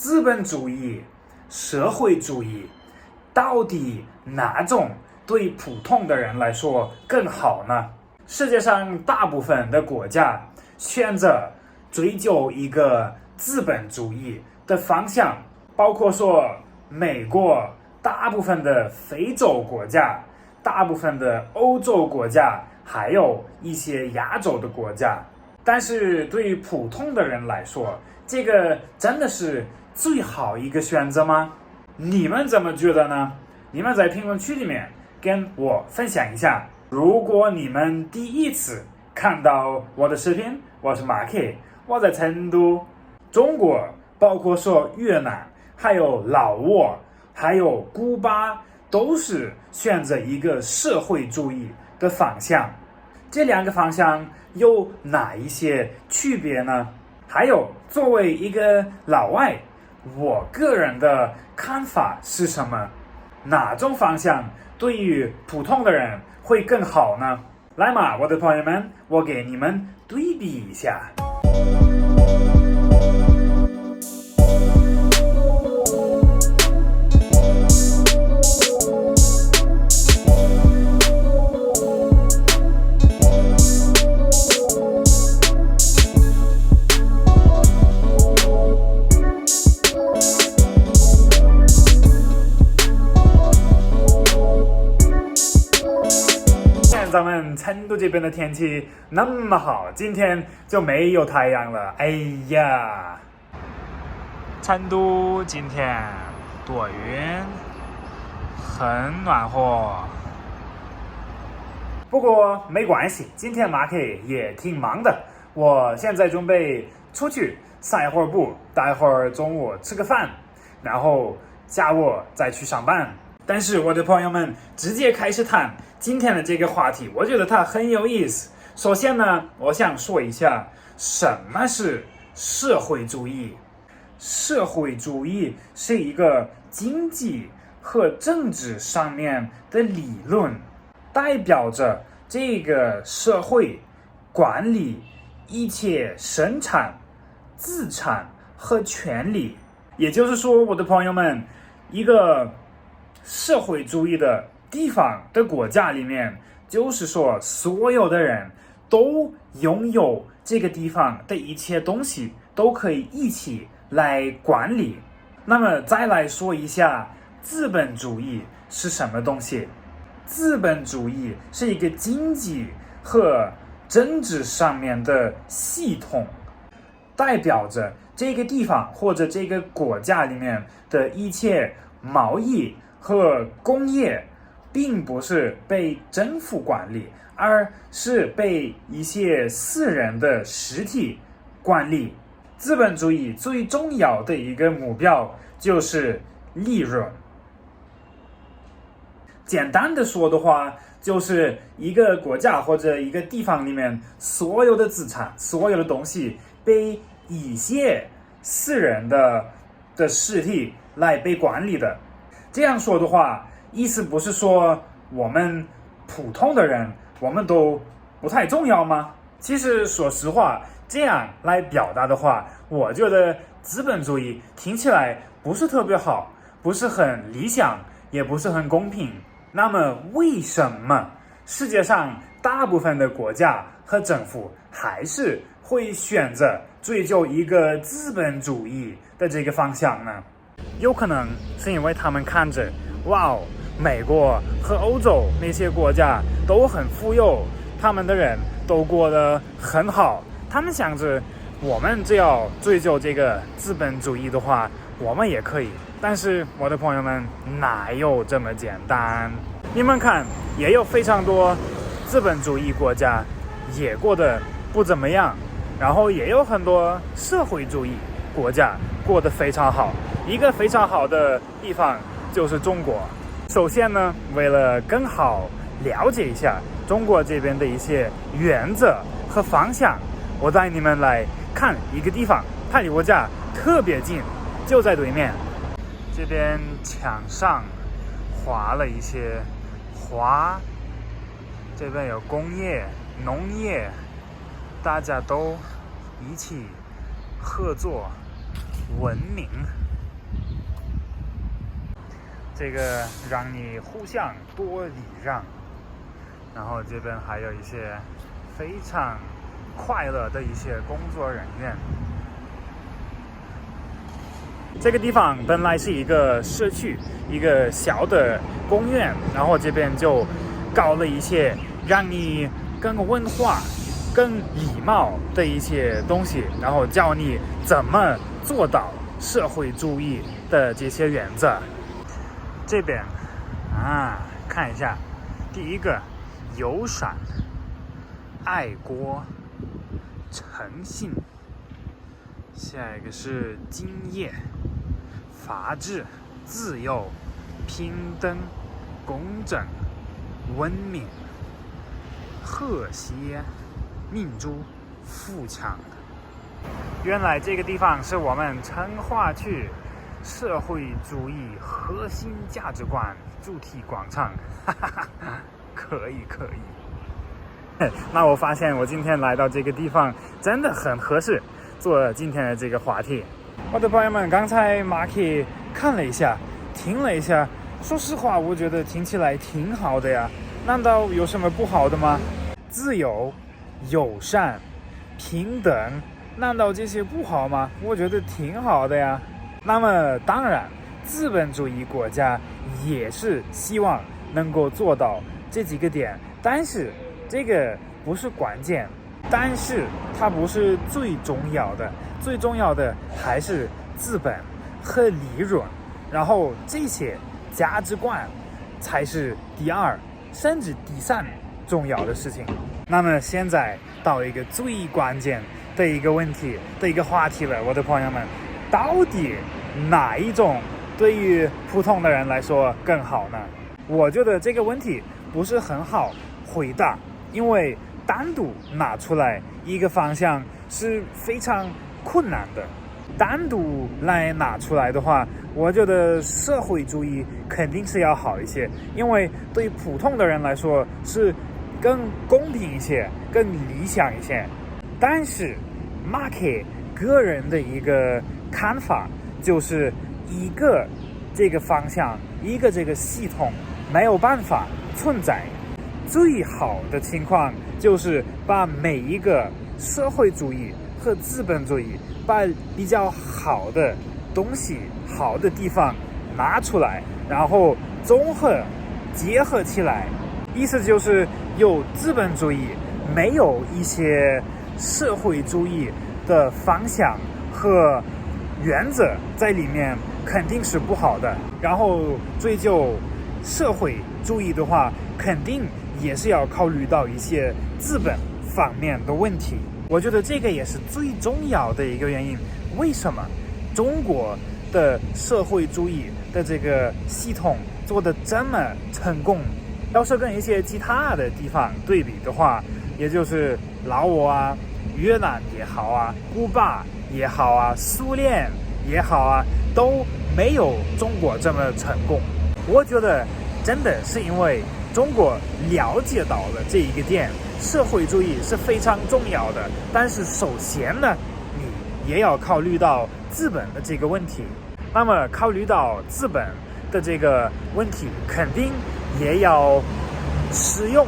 资本主义、社会主义，到底哪种对普通的人来说更好呢？世界上大部分的国家选择追求一个资本主义的方向，包括说美国、大部分的非洲国家、大部分的欧洲国家，还有一些亚洲的国家。但是对于普通的人来说，这个真的是最好一个选择吗？你们怎么觉得呢？你们在评论区里面跟我分享一下。如果你们第一次看到我的视频，我是马 K， 我在成都。中国包括说越南，还有老挝，还有古巴，都是选择一个社会主义的方向。这两个方向有哪一些区别呢？还有，作为一个老外，我个人的看法是什么？哪种方向对于普通的人会更好呢？来嘛，我的朋友们，我给你们对比一下。咱们成都这边的天气那么好，今天就没有太阳了。哎呀，成都今天多云，很暖和。不过没关系，今天马 K 也挺忙的。我现在准备出去散一会儿步，待会儿中午吃个饭，然后下午再去上班。但是我的朋友们，直接开始谈今天的这个话题，我觉得它很有意思。首先呢，我想说一下什么是社会主义。社会主义是一个经济和政治上面的理论，代表着这个社会管理一切生产、资产和权利。也就是说，我的朋友们，一个社会主义的地方的国家里面，就是说所有的人都拥有这个地方的一切东西，都可以一起来管理。那么再来说一下资本主义是什么东西。资本主义是一个经济和政治上面的系统，代表着这个地方或者这个国家里面的一切贸易和工业并不是被政府管理，而是被一些私人的实体管理。资本主义最重要的一个目标就是利润。简单的说的话，就是一个国家或者一个地方里面所有的资产、所有的东西被一些私人的实体来被管理的。这样说的话，意思不是说我们普通的人我们都不太重要吗？其实说实话，这样来表达的话，我觉得资本主义听起来不是特别好，不是很理想，也不是很公平。那么为什么世界上大部分的国家和政府还是会选择追求一个资本主义的这个方向呢？有可能是因为他们看着，哇哦，美国和欧洲那些国家都很富有，他们的人都过得很好，他们想着我们只要追求这个资本主义的话，我们也可以。但是我的朋友们，哪有这么简单？你们看，也有非常多资本主义国家也过得不怎么样，然后也有很多社会主义国家过得非常好。一个非常好的地方就是中国。首先呢，为了更好了解一下中国这边的一些原则和方向，我带你们来看一个地方，它离我家特别近，就在对面。这边墙上画了一些花，这边有工业、农业，大家都一起合作，文明。这个让你互相多礼让。然后这边还有一些非常快乐的一些工作人员。这个地方本来是一个社区，一个小的公园，然后这边就搞了一些让你更文化、更礼貌的一些东西，然后教你怎么做到社会主义的这些原则。这边看一下，第一个友善、爱国、诚信，下一个是敬业、法治、自由、平等、公正、文明、和谐、民主、富强。原来这个地方是我们成华区社会主义核心价值观主题广场。可以。那我发现我今天来到这个地方真的很合适做今天的这个话题。我的朋友们，刚才 Marky 看了一下，听了一下，说实话我觉得听起来挺好的呀，难道有什么不好的吗？自由、友善、平等，难道这些不好吗？我觉得挺好的呀。那么当然，资本主义国家也是希望能够做到这几个点，但是这个不是关键，但是它不是最重要的，最重要的还是资本和利润，然后这些价值观才是第二甚至第三重要的事情。那么现在到一个最关键的一个问题的一个话题了，我的朋友们，到底哪一种对于普通的人来说更好呢？我觉得这个问题不是很好回答，因为单独拿出来一个方向是非常困难的。单独来拿出来的话，我觉得社会主义肯定是要好一些，因为对普通的人来说是更公平一些，更理想一些。但是 Marky 个人的一个看法就是一个这个方向，一个这个系统没有办法存在。最好的情况就是把每一个社会主义和资本主义把比较好的东西、好的地方拿出来，然后综合结合起来。意思就是有资本主义，没有一些社会主义的方向和原则在里面，肯定是不好的。然后追究社会主义的话，肯定也是要考虑到一些资本方面的问题。我觉得这个也是最重要的一个原因，为什么中国的社会主义的这个系统做得这么成功？要是跟一些其他的地方对比的话，也就是老挝啊、越南也好啊、古巴也好啊、苏联也好啊，都没有中国这么成功。我觉得真的是因为中国了解到了这一个点，社会主义是非常重要的，但是首先呢，你也要考虑到资本的这个问题。那么考虑到资本的这个问题，肯定也要使用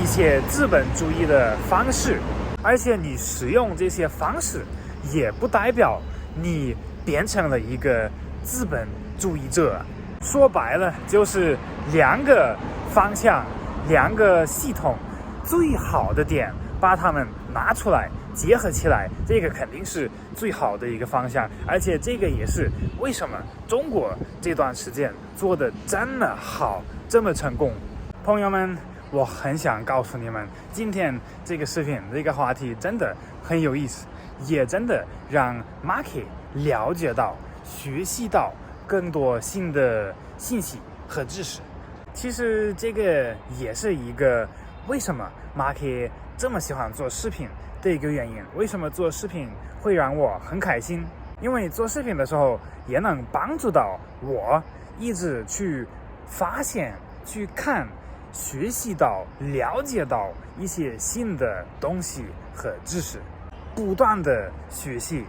一些资本主义的方式，而且你使用这些方式也不代表你变成了一个资本主义者。说白了就是两个方向、两个系统最好的点，把它们拿出来结合起来，这个肯定是最好的一个方向。而且这个也是为什么中国这段时间做的这么好，这么成功。朋友们，我很想告诉你们，今天这个视频这个话题真的很有意思，也真的让 Marky 了解到、学习到更多新的信息和知识。其实这个也是一个为什么 Marky 这么喜欢做视频的一个原因。为什么做视频会让我很开心？因为做视频的时候也能帮助到我一直去发现、去看、学习到、了解到一些新的东西和知识。不断的学习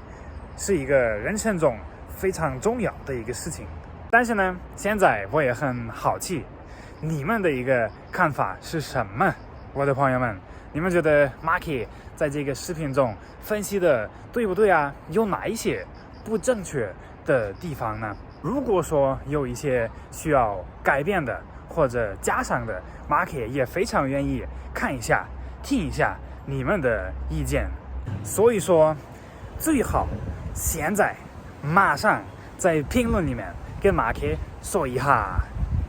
是一个人生中非常重要的一个事情。但是呢，现在我也很好奇，你们的一个看法是什么？我的朋友们，你们觉得 Marky 在这个视频中分析的对不对啊？有哪一些不正确的地方呢？如果说有一些需要改变的或者加上的， Marky 也非常愿意看一下、听一下你们的意见。所以说，最好现在马上在评论里面跟Marky说一下。